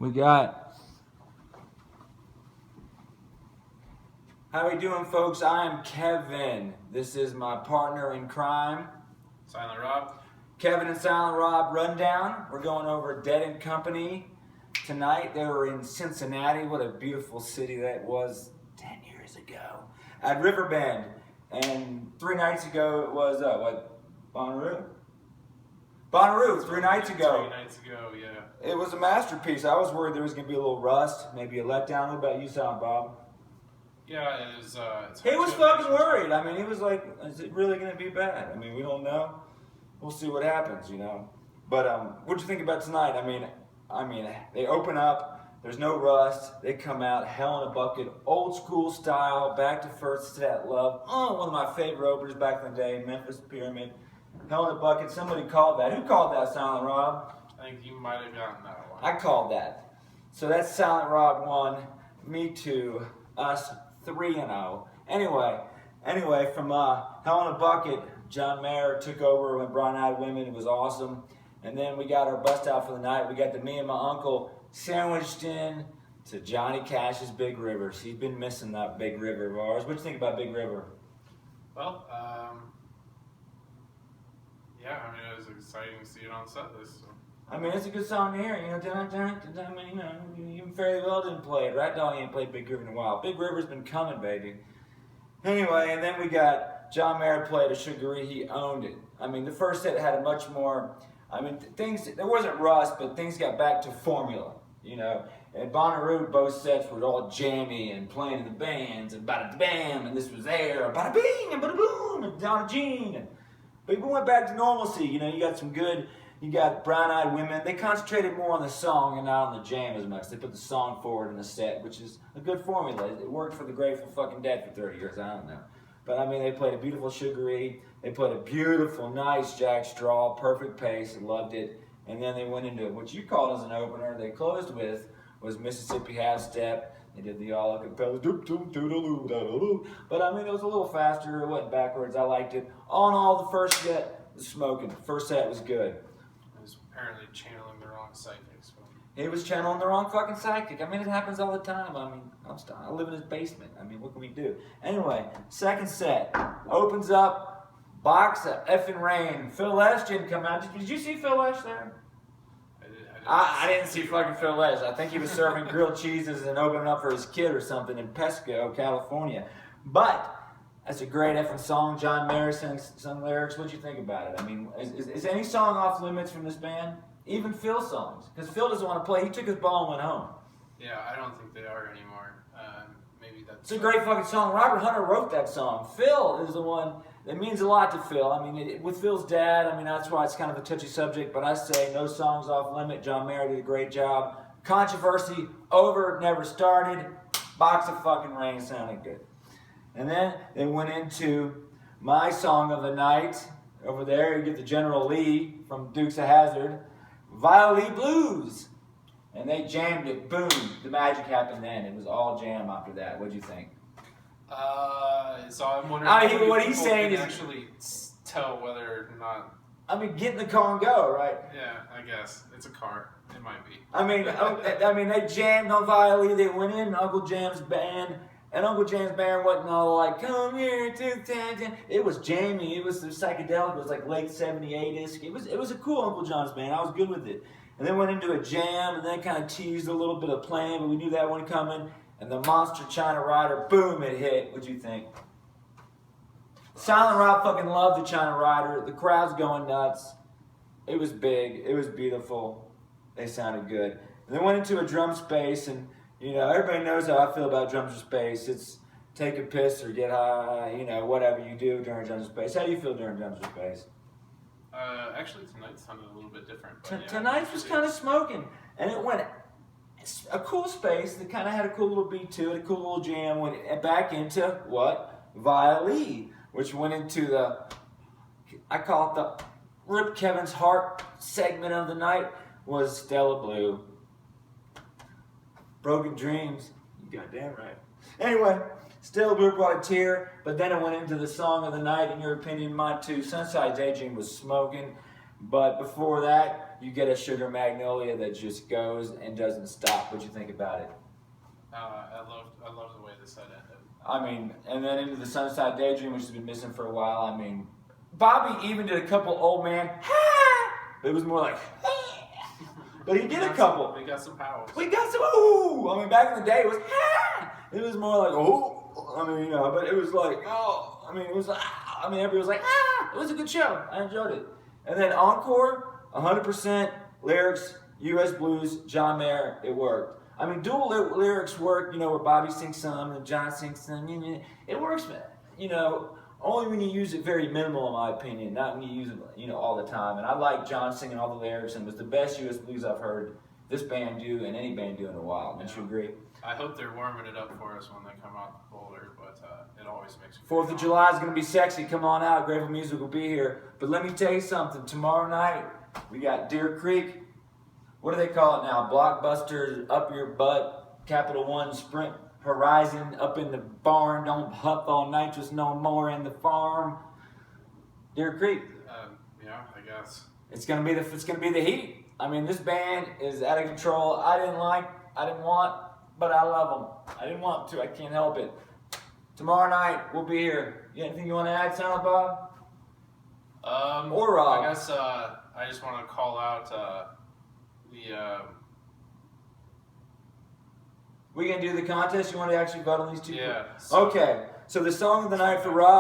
We got. How we doing, folks? I am Kevin. This is my partner in crime, Silent Rob. Kevin and Silent Rob Rundown. We're going over Dead and Company tonight. They were in Cincinnati. What a beautiful city that was 10 years ago. At Riverbend. And 3 nights ago it was, Bonnaroo? Bonnaroo, 3 nights ago. 3 nights ago, yeah. It was a masterpiece. I was worried there was going to be a little rust, maybe a letdown. What about you, Silent Bob? Yeah, it was. He was fucking worried. I mean, he was like, is it really going to be bad? I mean, we don't know. We'll see what happens, you know. But what'd you think about tonight? I mean, they open up. There's no rust. They come out, hell in a bucket, old school style, back to First Set Love. Oh, one of my favorite openers back in the day, Memphis Pyramid. Hell in a bucket. Somebody called that. Who called that, Silent Rob? I think you might have gotten that one. I called that. So that's Silent Rob 1, me 2, us 3-0. Anyway, from Hell in a Bucket, John Mayer took over with Bright Eyed Women. It was awesome. And then we got our bust out for the night. We got the Me and My Uncle sandwiched in to Johnny Cash's Big River. He's been missing that Big River of ours. What do you think about Big River? Well, yeah, I mean, it was exciting to see it on set list. So. I mean, it's a good song to hear, you know. I mean, you know, even Fairly Well didn't play it. Rat Dog ain't played Big River in a while. Big River's been coming, baby. Anyway, and then we got John Mayer played a Sugaree. He owned it. I mean, the first set had a much more. I mean, there wasn't rust, but things got back to formula, you know. At Bonnaroo, both sets were all jammy and playing in the bands and bada bam, and this was there, bada bing and bada boom and Donna Jean. And people went back to normalcy, you know. You got some good. You got Brown Eyed Women. They concentrated more on the song and not on the jam as much. They put the song forward in the set, which is a good formula. It worked for the Grateful fucking Dead for 30 years. I don't know. But I mean, they played a beautiful Sugaree. They played a beautiful, nice Jack Straw, perfect pace. I loved it. And then they went into what you called as an opener. They closed with was Mississippi Half Step. They did the all acapella. But I mean, it was a little faster. It went backwards. I liked it. All in all, the first set was smoking. The first set was good. It was apparently channeling the wrong psychics. He was channeling the wrong fucking psychic. I mean, it happens all the time. I mean, I live in his basement. I mean, what can we do? Anyway, second set. Opens up, box of effing rain. Phil Lesh didn't come out. Did you see Phil Lesh there? I didn't see fucking Phil Lesh. I think he was serving grilled cheeses and opening up for his kid or something in Pesco, California. But that's a great effing song. John Mayer sung lyrics. What'd you think about it? I mean, is any song off limits from this band? Even Phil's songs, because Phil doesn't want to play. He took his ball and went home. Yeah, I don't think they are anymore. Maybe that's. It's a great fucking song. Robert Hunter wrote that song. Phil is the one that means a lot to Phil. I mean, with Phil's dad, I mean, that's why it's kind of a touchy subject. But I say no songs off limit. John Mayer did a great job. Controversy over, never started. Box of fucking rain sounded good. And then they went into my song of the night. Over there, you get the General Lee from Dukes of Hazzard. Violet Blues. And they jammed it. Boom. The magic happened then. It was all jam after that. What'd you think? So I'm wondering what he's saying is actually tell whether or not. I mean, get in the car and go, right? Yeah, I guess it's a car. It might be. I mean, they jammed on Violet. They went in Uncle Jam's band. And Uncle Jam's band wasn't all like, come here to town. It was jammy. It was psychedelic. It was like late 78-ish. It was a cool Uncle John's band. I was good with it. And then went into a jam and then kind of teased a little bit of playing, but we knew that one coming. And the Monster China Rider, boom, it hit. What'd you think? Silent Rob fucking loved the China Rider. The crowd's going nuts. It was big. It was beautiful. They sounded good. And then went into a drum space and you know, everybody knows how I feel about drums in space. It's take a piss or get high, you know, whatever you do during drums in space. How do you feel during drums in space? Actually, tonight sounded a little bit different. Tonight was kind of smoking, and it went a cool space that kind of had a cool little beat to it, a cool little jam. Went back into what? Violet, which went into the, I call it the Rip Kevin's Heart segment of the night, was Stella Blue. Broken Dreams. You goddamn right. Anyway, Stella Blue brought a tear, but then it went into the song of the night, in your opinion, mine too. Sunside Daydream was smoking, but before that, you get a Sugar Magnolia that just goes and doesn't stop. What'd you think about it? I love the way the set ended. I mean, and then into the Sunside Daydream, which has been missing for a while. I mean, Bobby even did a couple old man, but it was more like, but he did a couple. We got some powers. We got some, ooh. I mean, back in the day, it was, it was more like, oh. I mean, you know, but it was like, oh. I mean, it was like, I mean, everybody was like, It was a good show. I enjoyed it. And then Encore, 100% lyrics, U.S. Blues, John Mayer, it worked. I mean, dual lyrics work, you know, where Bobby sings some and John sings some. It works, you know, only when you use it very minimal, in my opinion, not when you use it, you know, all the time. And I like John singing all the lyrics, and it was the best U.S. Blues I've heard this band do and any band do in a while. Don't you agree? I hope they're warming it up for us when they come out the Boulder, but it always makes me 4th of July is going to be sexy. Come on out. Grateful Music will be here. But let me tell you something. Tomorrow night, we got Deer Creek. What do they call it now? Blockbuster, Up Your Butt, Capital One, Sprint Horizon, Up in the Barn, Don't Huff All Nitrous No More in the Farm. Deer Creek. Yeah, I guess. It's gonna be the heat. I mean, this band is out of control. I didn't want, but I love them. I didn't want to. I can't help it. Tomorrow night we'll be here. You anything you want to add, Silent Bob? Or Rob? I guess I just want to call out We gonna do the contest? You want to actually vote on these two? Yeah. Okay. So the song of the night for Rob.